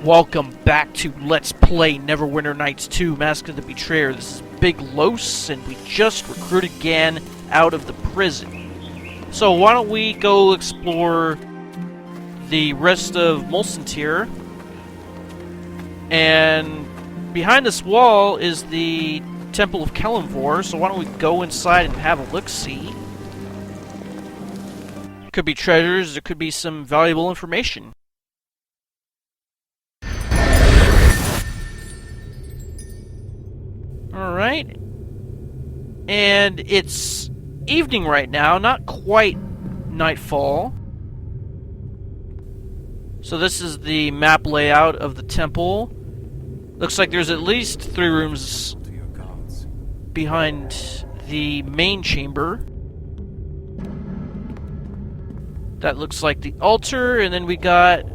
Welcome back to Let's Play Neverwinter Nights 2 Mask of the Betrayer. This is Big Los, and we just recruited Gann out of the prison. So why don't we go explore the rest of Mulsantir. And behind this wall is the Temple of Kelemvor, so why don't we go inside and have a look-see. Could be treasures, there could be some valuable information. Alright. And it's evening right now, not quite nightfall. So this is the map layout of the temple. Looks like there's at least 3 rooms behind the main chamber. That looks like the altar, and then we got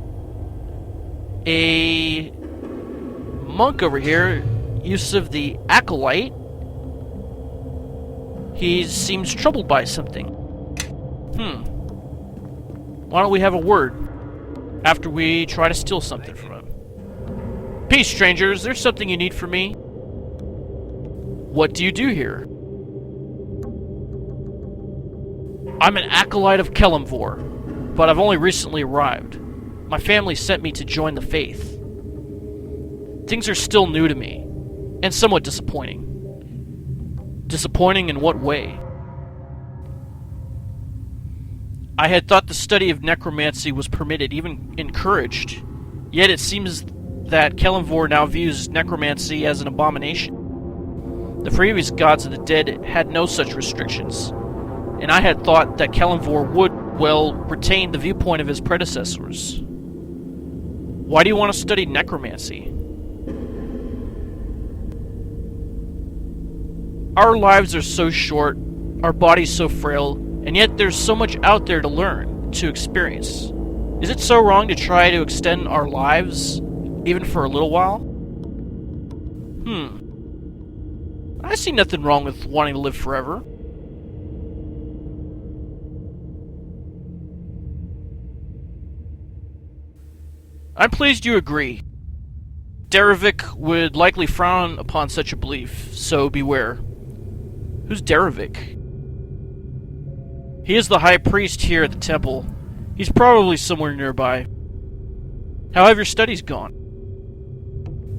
a monk over here, Yusev the Acolyte. He seems troubled by something. Why don't we have a word after we try to steal something from him? Peace, strangers. There's something you need from me. What do you do here? I'm an Acolyte of Kelemvor, but I've only recently arrived. My family sent me to join the faith. Things are still new to me, and somewhat disappointing. Disappointing in what way? I had thought the study of necromancy was permitted, even encouraged. Yet it seems that Kelemvor now views necromancy as an abomination. The previous gods of the dead had no such restrictions, and I had thought that Kelemvor would, well, retain the viewpoint of his predecessors. Why do you want to study necromancy? Our lives are so short, our bodies so frail, and yet there's so much out there to learn, to experience. Is it so wrong to try to extend our lives, even for a little while? I see nothing wrong with wanting to live forever. I'm pleased you agree. Darovik would likely frown upon such a belief, so beware. Who's Darovik? He is the high priest here at the temple. He's probably somewhere nearby. How have your studies gone?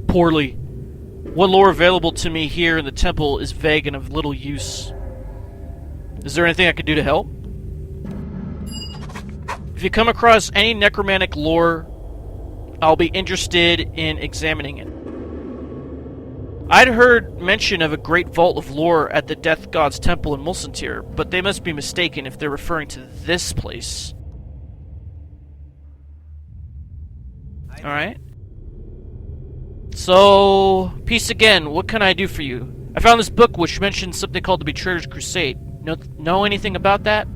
Poorly. What lore available to me here in the temple is vague and of little use. Is there anything I can do to help? If you come across any necromantic lore, I'll be interested in examining it. I'd heard mention of a great vault of lore at the Death God's Temple in Mulsantir, but they must be mistaken if they're referring to this place. Alright. So, peace again. What can I do for you? I found this book which mentions something called the Betrayer's Crusade. Know anything about that?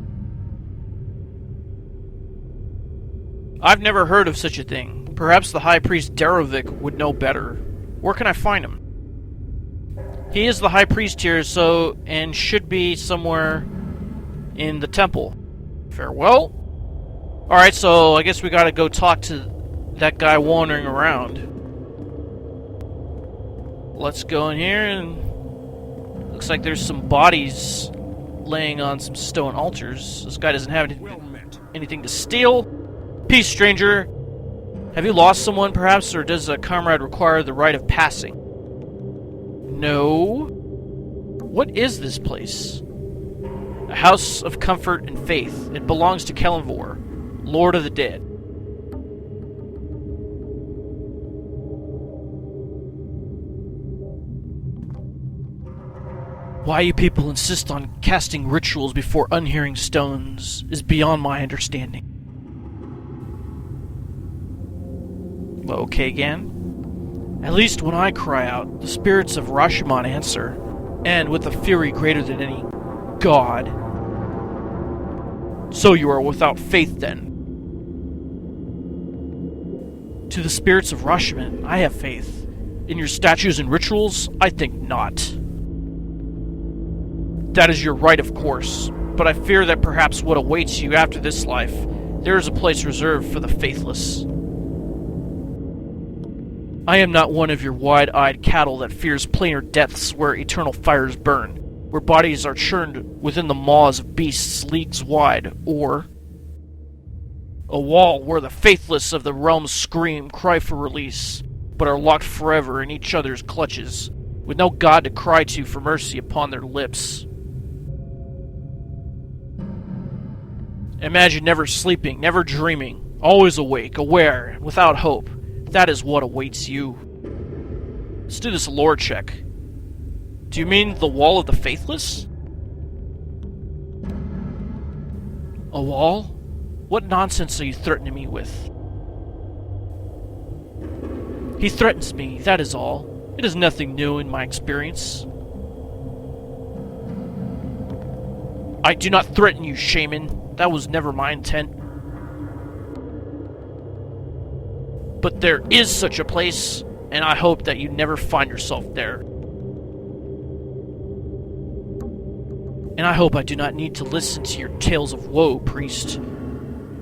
I've never heard of such a thing. Perhaps the High Priest Darovik would know better. Where can I find him? He is the High Priest here, so, and should be somewhere in the temple. Farewell. Alright, so I guess we gotta go talk to that guy wandering around. Let's go in here, and looks like there's some bodies laying on some stone altars. This guy doesn't have anything to steal. Peace, stranger. Have you lost someone, perhaps, or does a comrade require the right of passing? No. What is this place? A house of comfort and faith. It belongs to Kelemvor, Lord of the Dead. Why you people insist on casting rituals before unhearing stones is beyond my understanding. Okay, Gann. At least when I cry out, the spirits of Rashomon answer, and with a fury greater than any god. So you are without faith, then? To the spirits of Rashomon, I have faith. In your statues and rituals, I think not. That is your right, of course, but I fear that perhaps what awaits you after this life, there is a place reserved for the faithless. I am not one of your wide-eyed cattle that fears plainer depths where eternal fires burn, where bodies are churned within the maws of beasts leagues wide, or a wall where the faithless of the realms scream, cry for release, but are locked forever in each other's clutches, with no god to cry to for mercy upon their lips. Imagine never sleeping, never dreaming, always awake, aware, without hope. That is what awaits you. Let's do this lore check. Do you mean the Wall of the Faithless? A wall? What nonsense are you threatening me with? He threatens me, that is all. It is nothing new in my experience. I do not threaten you, shaman. That was never my intent. But there is such a place, and I hope that you never find yourself there. And I hope I do not need to listen to your tales of woe, priest.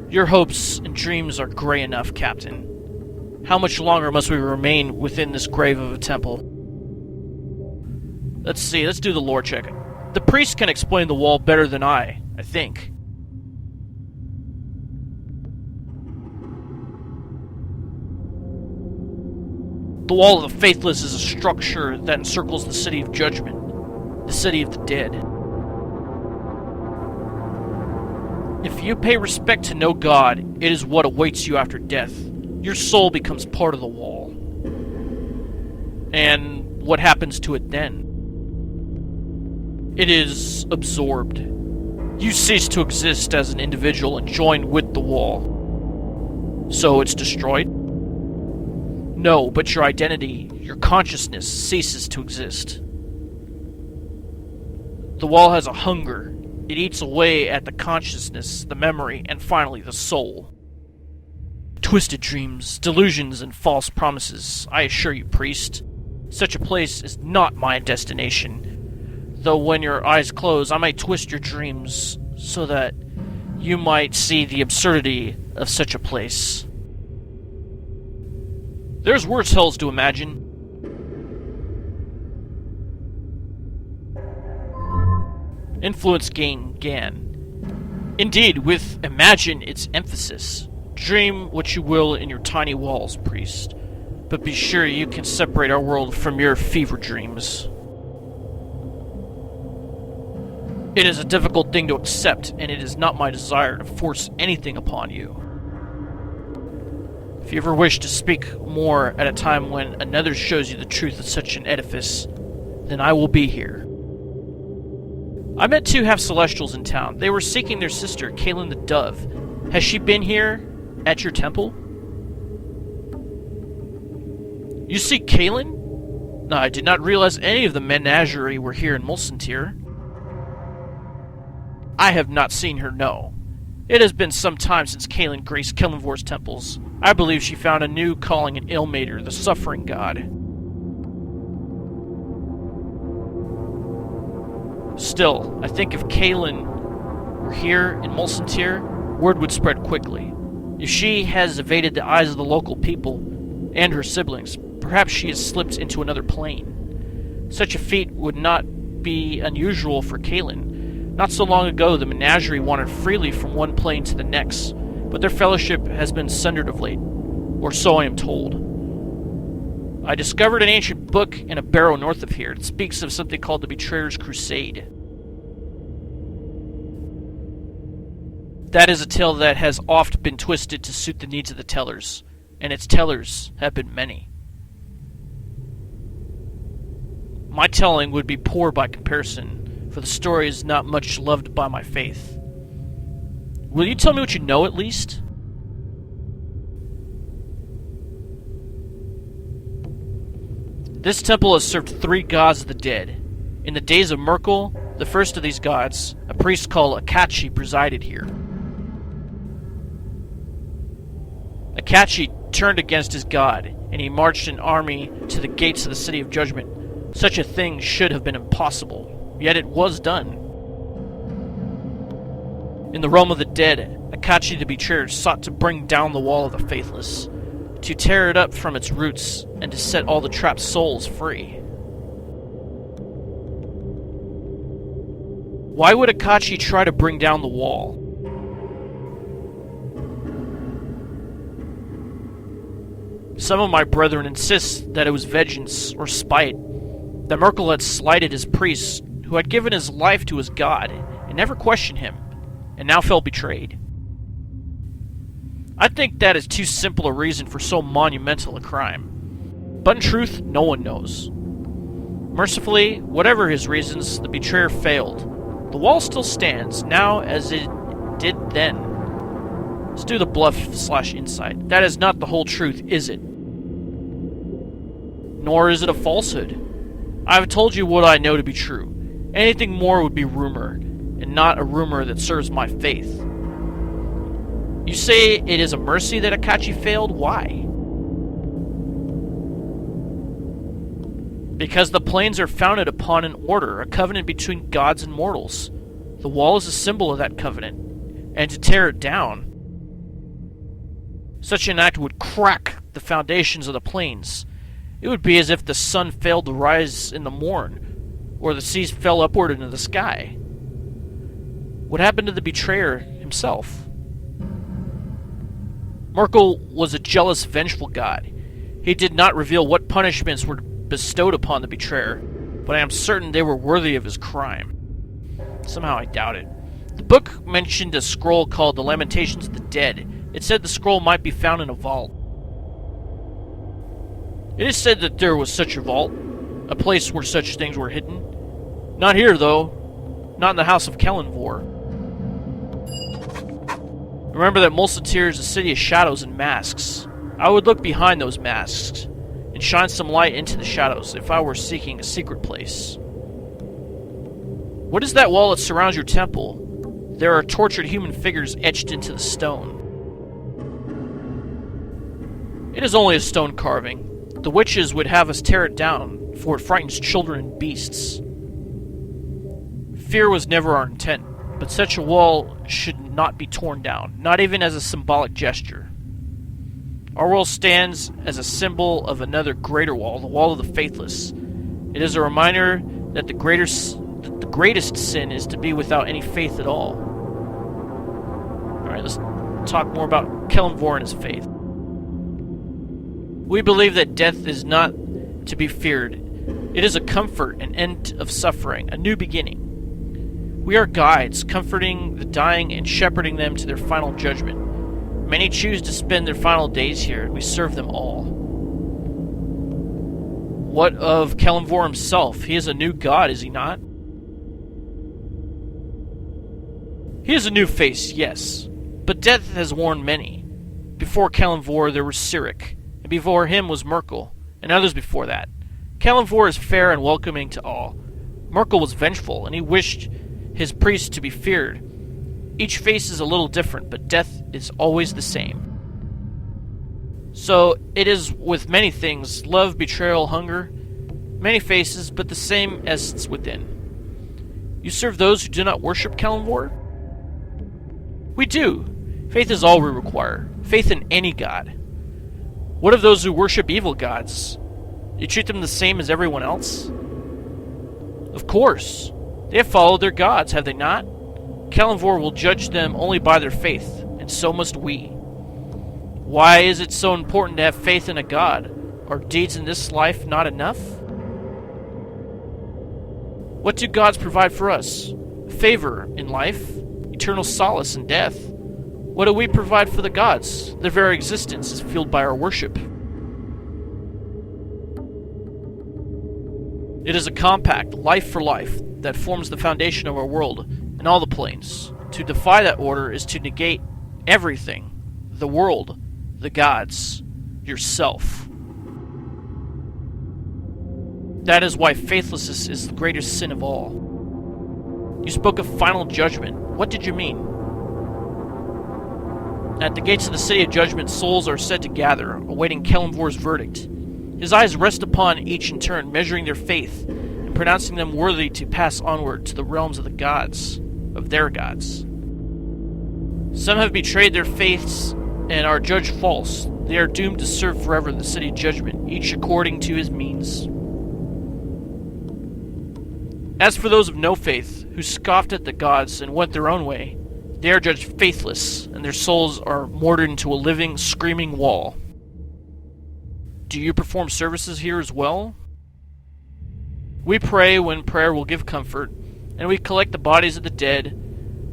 Your hopes and dreams are gray enough, Captain. How much longer must we remain within this grave of a temple? Let's see, let's do the lore check. The priest can explain the wall better than I think. The Wall of the Faithless is a structure that encircles the City of Judgment, the City of the Dead. If you pay respect to no god, it is what awaits you after death. Your soul becomes part of the wall. And what happens to it then? It is absorbed. You cease to exist as an individual and join with the wall. So it's destroyed? No, but your identity, your consciousness, ceases to exist. The wall has a hunger. It eats away at the consciousness, the memory, and finally the soul. Twisted dreams, delusions, and false promises, I assure you, priest. Such a place is not my destination. Though when your eyes close, I may twist your dreams so that you might see the absurdity of such a place. There's worse hells to imagine. Influence gain Gann. Indeed, with imagine its emphasis. Dream what you will in your tiny walls, priest. But be sure you can separate our world from your fever dreams. It is a difficult thing to accept, and it is not my desire to force anything upon you. If you ever wish to speak more at a time when another shows you the truth of such an edifice, then I will be here. I met two half-celestials in town. They were seeking their sister, Kaelin the Dove. Has she been here at your temple? You seek Kaelin? No, I did not realize any of the menagerie were here in Mulsantir. I have not seen her, no. It has been some time since Kaelin graced Kelemvor's temples. I believe she found a new calling in Ilmater, the suffering god. Still, I think if Kaelin were here in Mulsantir, word would spread quickly. If she has evaded the eyes of the local people and her siblings, perhaps she has slipped into another plane. Such a feat would not be unusual for Kaelin. Not so long ago, the menagerie wandered freely from one plane to the next, but their fellowship has been sundered of late, or so I am told. I discovered an ancient book in a barrow north of here. It speaks of something called the Betrayer's Crusade. That is a tale that has oft been twisted to suit the needs of the tellers, and its tellers have been many. My telling would be poor by comparison, for the story is not much loved by my faith. Will you tell me what you know, at least? This temple has served 3 gods of the dead. In the days of Merkel, the first of these gods, a priest called Akachi presided here. Akachi turned against his god, and he marched an army to the gates of the City of Judgment. Such a thing should have been impossible, yet it was done. In the realm of the dead, Akachi the Betrayer sought to bring down the Wall of the Faithless. to tear it up from its roots and to set all the trapped souls free. Why would Akachi try to bring down the wall? Some of my brethren insist that it was vengeance or spite, that Merkel had slighted his priest who had given his life to his god and never questioned him, and now felt betrayed. I think that is too simple a reason for so monumental a crime. But in truth, no one knows. Mercifully, whatever his reasons, the betrayer failed. The wall still stands, now as it did then. Let's do the bluff/insight. That is not the whole truth, is it? Nor is it a falsehood. I have told you what I know to be true. Anything more would be rumor, and not a rumor that serves my faith. You say it is a mercy that Akachi failed? Why? Because the planes are founded upon an order, a covenant between gods and mortals. The wall is a symbol of that covenant, and to tear it down, such an act would crack the foundations of the planes. It would be as if the sun failed to rise in the morn, or the seas fell upward into the sky. What happened to the betrayer himself? Merkel was a jealous, vengeful god. He did not reveal what punishments were bestowed upon the betrayer, but I am certain they were worthy of his crime. Somehow I doubt it. The book mentioned a scroll called The Lamentations of the Dead. It said the scroll might be found in a vault. It is said that there was such a vault, a place where such things were hidden. Not here, though. Not in the house of Kelemvor. Remember that Mulsantir is a city of shadows and masks. I would look behind those masks and shine some light into the shadows if I were seeking a secret place. What is that wall that surrounds your temple? There are tortured human figures etched into the stone. It is only a stone carving. The witches would have us tear it down, for it frightens children and beasts. Fear was never our intent, but such a wall should not be torn down, not even as a symbolic gesture. Our wall stands as a symbol of another greater wall, the wall of the Faithless. It is a reminder that the greatest sin is to be without any faith at all. Alright, let's talk more about Kelemvor and his faith. We believe that death is not to be feared. It is a comfort, an end of suffering, a new beginning. We are guides, comforting the dying and shepherding them to their final judgment. Many choose to spend their final days here, and we serve them all. What of Kelemvor himself? He is a new god, is he not? He is a new face, yes, but death has worn many. Before Kelemvor there was Sirik, and before him was Merkel, and others before that. Kelemvor is fair and welcoming to all. Merkel was vengeful, and he wished his priests to be feared. Each face is a little different, but death is always the same. So it is with many things, love, betrayal, hunger, many faces, but the same essence within. You serve those who do not worship Kelemvor? We do. Faith is all we require. Faith in any god. What of those who worship evil gods? You treat them the same as everyone else? Of course. They have followed their gods, have they not? Kelemvor will judge them only by their faith, and so must we. Why is it so important to have faith in a god? Are deeds in this life not enough? What do gods provide for us? Favor in life, eternal solace in death. What do we provide for the gods? Their very existence is fueled by our worship. It is a compact, life for life, that forms the foundation of our world and all the planes. To defy that order is to negate everything. The world, the gods, yourself. That is why faithlessness is the greatest sin of all. You spoke of final judgment. What did you mean? At the gates of the city of judgment, souls are said to gather, awaiting Kelemvor's verdict. His eyes rest upon each in turn, measuring their faith, and pronouncing them worthy to pass onward to the realms of the gods, of their gods. Some have betrayed their faiths and are judged false. They are doomed to serve forever in the city of judgment, each according to his means. As for those of no faith, who scoffed at the gods and went their own way, they are judged faithless, and their souls are mortared into a living, screaming wall. Do you perform services here as well? We pray when prayer will give comfort, and we collect the bodies of the dead,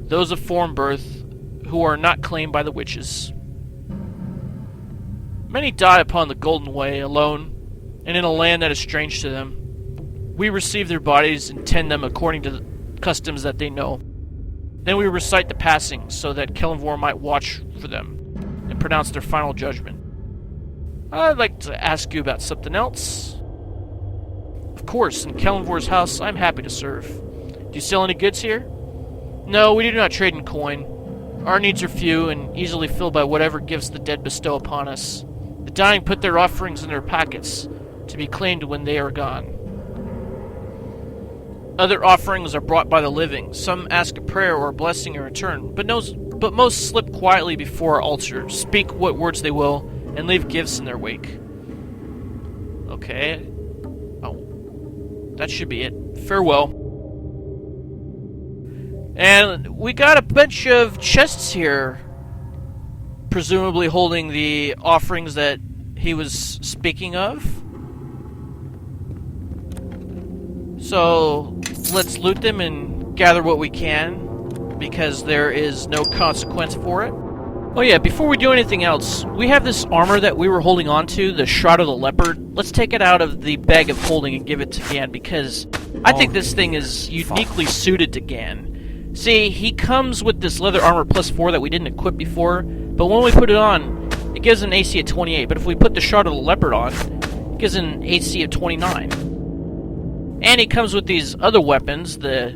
those of foreign birth, who are not claimed by the witches. Many die upon the Golden Way, alone, and in a land that is strange to them. We receive their bodies and tend them according to the customs that they know. Then we recite the passing, so that Kelemvor might watch for them and pronounce their final judgment. I'd like to ask you about something else. Of course, in Kelemvor's house, I'm happy to serve. Do you sell any goods here? No, we do not trade in coin. Our needs are few and easily filled by whatever gifts the dead bestow upon us. The dying put their offerings in their pockets, to be claimed when they are gone. Other offerings are brought by the living. Some ask a prayer or a blessing in return, but most slip quietly before our altar, speak what words they will, and leave gifts in their wake. Okay. Oh. That should be it. Farewell. And we got a bunch of chests here, presumably holding the offerings that he was speaking of. So let's loot them and gather what we can, because there is no consequence for it. Oh yeah, before we do anything else, we have this armor that we were holding on to, the Shroud of the Leopard. Let's take it out of the bag of holding and give it to Gann, because I think this thing is uniquely suited to Gann. See, he comes with this leather armor +4 that we didn't equip before, but when we put it on, it gives an AC of 28, but if we put the Shroud of the Leopard on, it gives an AC of 29. And he comes with these other weapons, the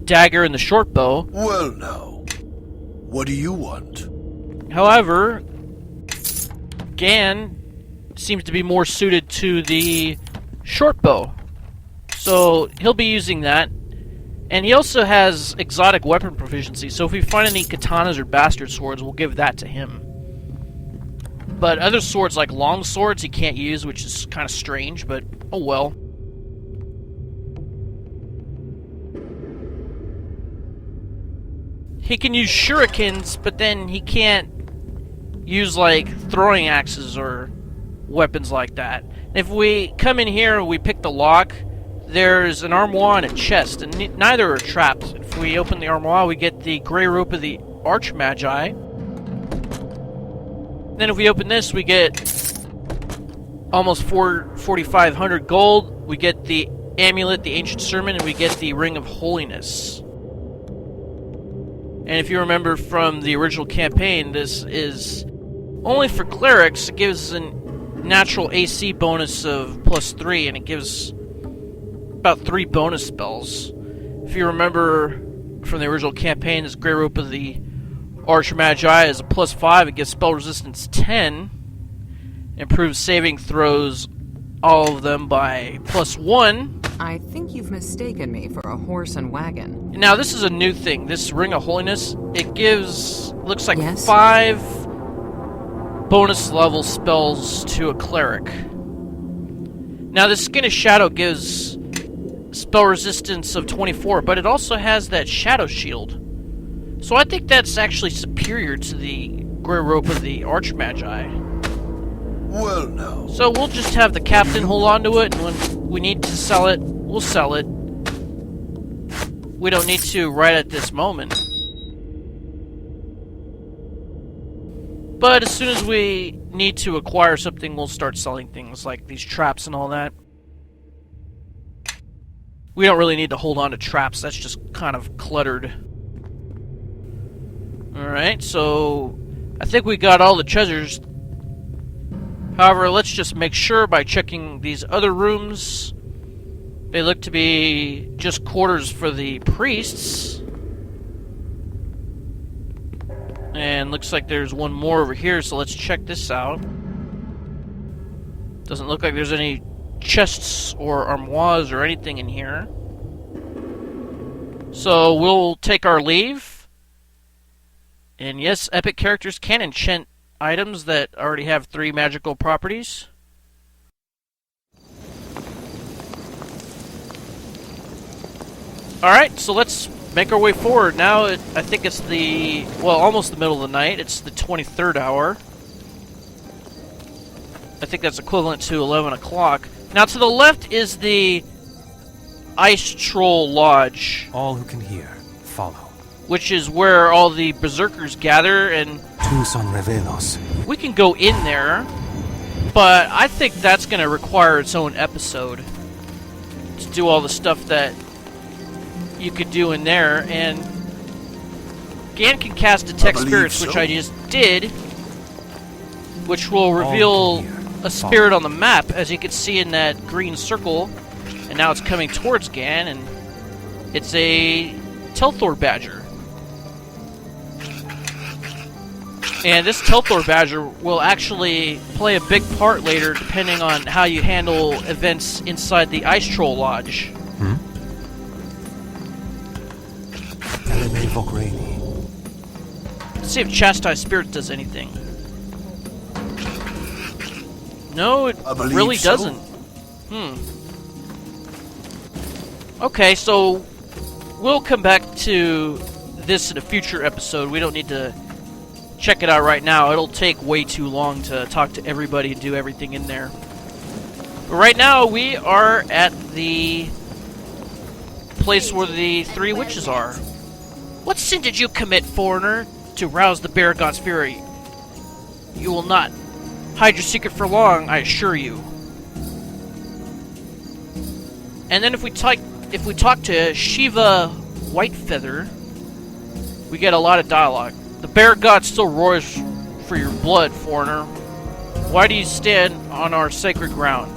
dagger and the short bow. Well now, what do you want? However, Gann seems to be more suited to the short bow. So he'll be using that. And he also has exotic weapon proficiency, so if we find any katanas or bastard swords, we'll give that to him. But other swords like long swords he can't use, which is kind of strange, but oh well. He can use shurikens, but then he can't use, like, throwing axes or weapons like that. If we come in here and we pick the lock, there's an armoire and a chest, and neither are trapped. If we open the armoire, we get the Grey Rope of the Archmagi. Then if we open this, we get almost 4,500 gold. We get the Amulet, the Ancient Sermon, and we get the Ring of Holiness. And if you remember from the original campaign, this is only for clerics. It gives a natural AC bonus of +3, and it gives about 3 bonus spells. If you remember from the original campaign, this Grey Rope of the Archmagi is a +5. It gives spell resistance 10. Improves saving throws, all of them by +1. I think you've mistaken me for a horse and wagon. Now, this is a new thing. This Ring of Holiness, it gives, looks like Yes? 5 bonus level spells to a cleric. Now, the Skin of Shadow gives spell resistance of 24, but it also has that Shadow Shield. So I think that's actually superior to the Grey Rope of the Archmagi. Well now. So we'll just have the captain hold on to it, and when we need to sell it, we'll sell it. We don't need to right at this moment. But as soon as we need to acquire something, we'll start selling things like these traps and all that. We don't really need to hold on to traps, that's just kind of cluttered. Alright, so I think we got all the treasures. However, let's just make sure by checking these other rooms. They look to be just quarters for the priests. And looks like there's one more over here, so let's check this out. Doesn't look like there's any chests or armoires or anything in here. So we'll take our leave. And yes, epic characters can enchant items that already have 3 magical properties. Alright, so let's make our way forward. Now, I think it's almost the middle of the night. It's the 23rd hour. I think that's equivalent to 11 o'clock. Now, to the left is the Ice Troll Lodge. All who can hear, follow. Which is where all the berserkers gather, and Tu son revelos. we can go in there, but I think that's going to require its own episode to do all the stuff that you could do in there. And Gann can cast Detect Spirits, which I just did, which will reveal a spirit on the map, as you can see in that green circle. And now it's coming towards Gann, and it's a Telthor Badger. And this Telthor Badger will actually play a big part later, depending on how you handle events inside the Ice Troll Lodge. Let's see if Chastise Spirit does anything. No, it really doesn't. Okay, so we'll come back to this in a future episode. We don't need to check it out right now. It'll take way too long to talk to everybody and do everything in there. But right now, we are at the place where the 3 witches are. What sin did you commit, foreigner, to rouse the bear god's fury? You will not hide your secret for long, I assure you. And then if we talk to Shiva Whitefeather, we get a lot of dialogue. The bear god still roars for your blood, foreigner. Why do you stand on our sacred ground?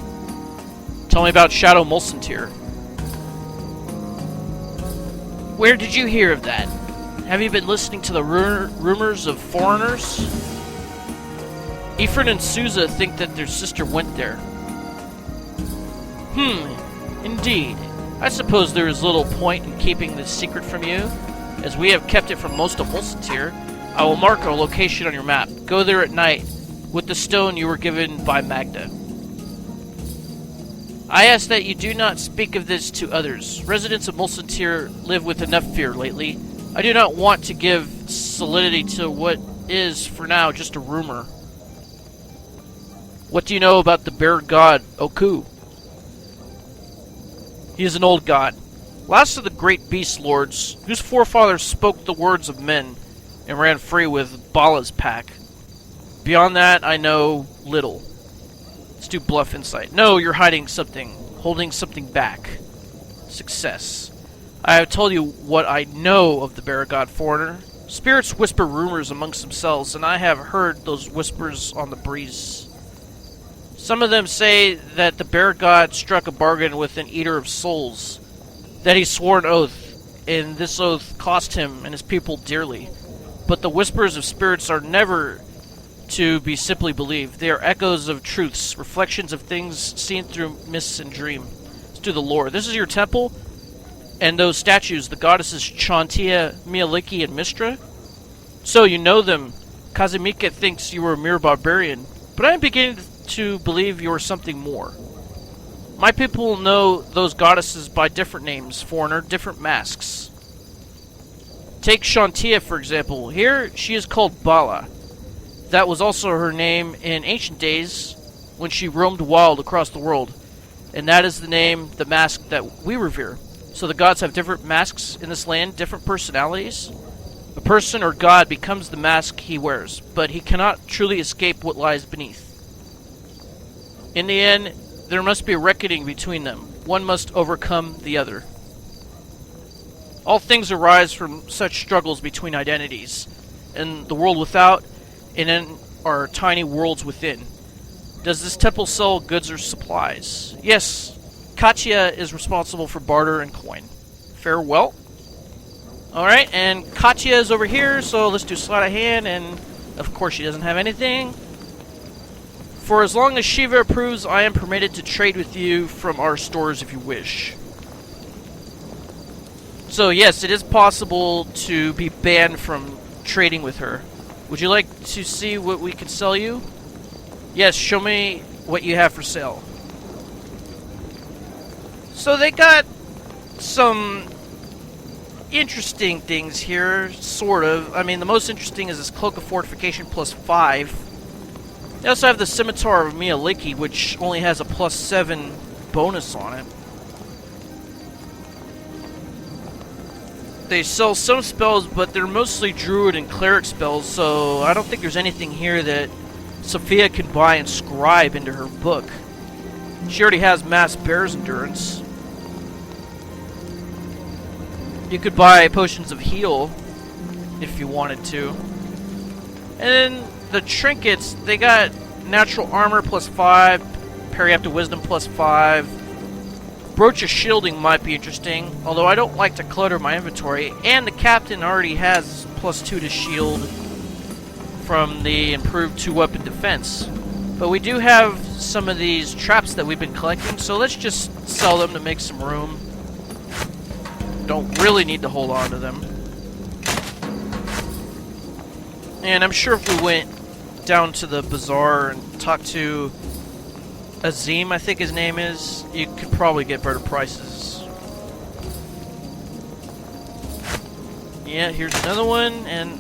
Tell me about Shadow Mulsantir. Where did you hear of that? Have you been listening to the rumors of foreigners? Ephraim and Souza think that their sister went there. Indeed. I suppose there is little point in keeping this secret from you, as we have kept it from most of Mulsantir. I will mark a location on your map. Go there at night with the stone you were given by Magda. I ask that you do not speak of this to others. Residents of Mulsantir live with enough fear lately. I do not want to give solidity to what is, for now, just a rumor. What do you know about the bear god, Oku? He is an old god, last of the great beast lords, whose forefathers spoke the words of men and ran free with Bala's pack. Beyond that, I know little. Let's do bluff insight. No, you're hiding something, holding something back. Success. I have told you what I know of the bear god, foreigner. Spirits whisper rumors amongst themselves, and I have heard those whispers on the breeze. Some of them say that the bear god struck a bargain with an eater of souls, that he swore an oath, and this oath cost him and his people dearly. But the whispers of spirits are never to be simply believed. They are echoes of truths, reflections of things seen through mists and dream. Let's do the lore. This is your temple, and those statues, the goddesses Chantia, Mialiki, and Mistra. So you know them. Kazimika thinks you were a mere barbarian, but I am beginning to believe you are something more. My people know those goddesses by different names, foreigner, different masks. Take Chantia, for example. Here, she is called Bala. That was also her name in ancient days when she roamed wild across the world. And that is the name, the mask that we revere. So the gods have different masks in this land, different personalities. A person or god becomes the mask he wears, but he cannot truly escape what lies beneath. In the end, there must be a reckoning between them. One must overcome the other. All things arise from such struggles between identities, in the world without, and in our tiny worlds within. Does this temple sell goods or supplies? Yes, Katya is responsible for barter and coin. Farewell. Alright, and Katya is over here, so let's do sleight of hand, and of course she doesn't have anything. For as long as Shiva approves, I am permitted to trade with you from our stores if you wish. So yes, it is possible to be banned from trading with her. Would you like to see what we could sell you? Yes, show me what you have for sale. So they got some interesting things here, sort of. I mean, the most interesting is this Cloak of Fortification +5. They also have the Scimitar of Mialiki, which only has a +7 bonus on it. They sell some spells, but they're mostly Druid and Cleric spells, so I don't think there's anything here that Safiya can buy and scribe into her book. She already has Mass Bear's Endurance. You could buy potions of heal if you wanted to. And then the trinkets, they got natural armor +5, periaptive wisdom +5. Brooch of shielding might be interesting, although I don't like to clutter my inventory. And the captain already has +2 to shield from the improved 2-weapon defense. But we do have some of these traps that we've been collecting, so let's just sell them to make some room. Don't really need to hold on to them. And I'm sure if we went down to the bazaar and talked to Azim, I think his name is, you could probably get better prices. Yeah, here's another one, and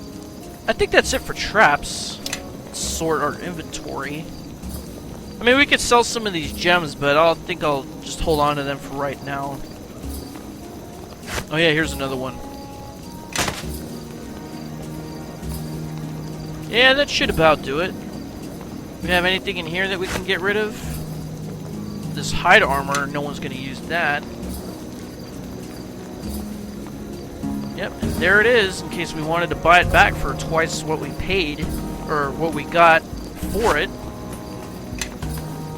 I think that's it for traps. Let's sort our inventory. I mean, we could sell some of these gems, but I think I'll just hold on to them for right now. Oh yeah, here's another one. Yeah, that should about do it. We have anything in here that we can get rid of? This hide armor, no one's going to use that. Yep, and there it is, in case we wanted to buy it back for twice what we paid, or what we got for it.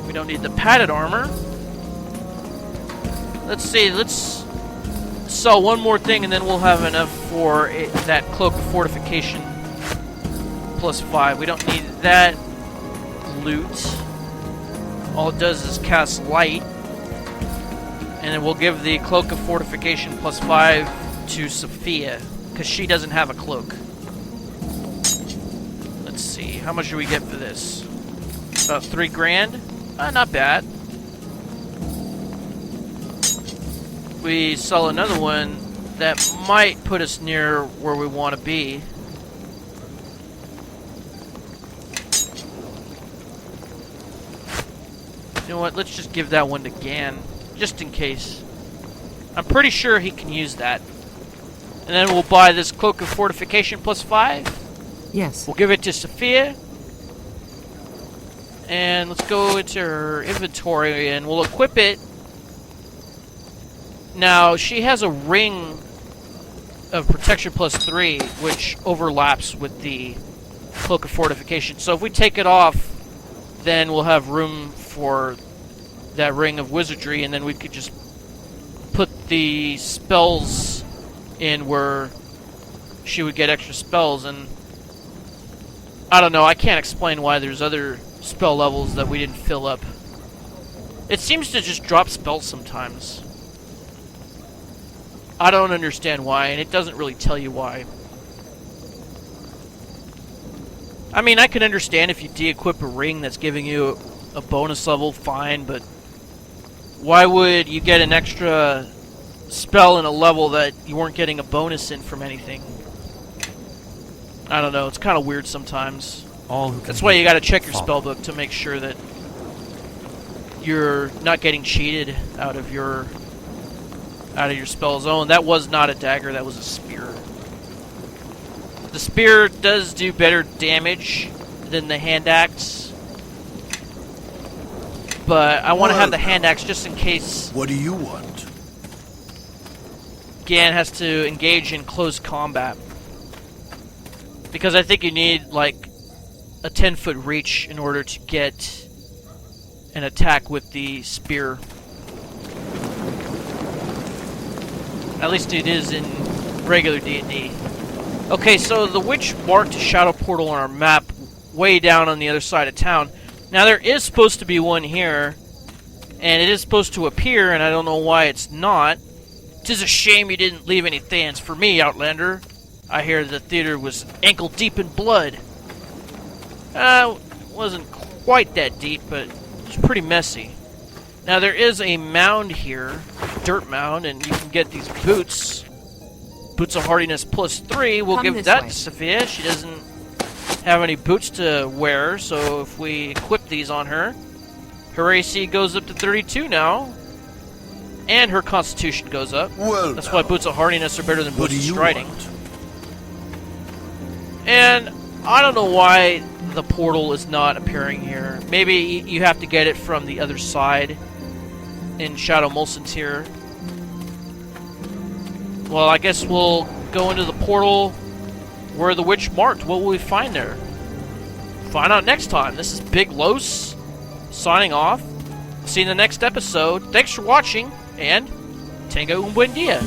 We don't need the padded armor. Let's see, let's sell one more thing and then we'll have enough for that Cloak of Fortification +5. We don't need that loot. All it does is cast light. And then we'll give the Cloak of Fortification +5 to Safiya, because she doesn't have a cloak. Let's see, how much do we get for this? About 3 grand? Not bad. We sell another one that might put us near where we want to be. You know what, let's just give that one to Gann, just in case. I'm pretty sure he can use that. And then we'll buy this Cloak of Fortification +5. Yes. We'll give it to Safiya. And let's go into her inventory and we'll equip it. Now, she has a ring of protection +3, which overlaps with the Cloak of Fortification. So if we take it off, then we'll have room for that ring of wizardry, and then we could just put the spells in where she would get extra spells. And I don't know, I can't explain why there's other spell levels that we didn't fill up. It seems to just drop spells sometimes. I don't understand why, and it doesn't really tell you why. I mean, I can understand if you de-equip a ring that's giving you a bonus level, fine, but why would you get an extra spell in a level that you weren't getting a bonus in from anything? I don't know, it's kind of weird sometimes. That's why you gotta check your spellbook to make sure that you're not getting cheated out of your spell zone. That was not a dagger, that was a spear. The spear does do better damage than the hand axe, but I want to have the hand axe just in case. What do you want? Gann has to engage in close combat, because I think you need like a 10-foot reach in order to get an attack with the spear. At least it is in regular D&D. Okay, so the witch marked a shadow portal on our map way down on the other side of town. Now there is supposed to be one here, and it is supposed to appear, and I don't know why it's not. 'Tis a shame you didn't leave any Thans for me, Outlander. I hear the theater was ankle deep in blood. Wasn't quite that deep, but it's pretty messy. Now there is a mound here, dirt mound, and you can get these boots. Boots of hardiness +3. We'll Come give this that way. to Safiya. She doesn't have any boots to wear, so if we equip these on her, her AC goes up to 32 now, and her constitution goes up. Well, That's now, why boots of hardiness are better than what boots do of you striding. want? And I don't know why the portal is not appearing here. Maybe you have to get it from the other side in Shadow Mulsantir. Well, I guess we'll go into the portal where the witch marked. What will we find there? Find out next time. This is Big Los signing off. See you in the next episode. Thanks for watching, and tenga un buen dia.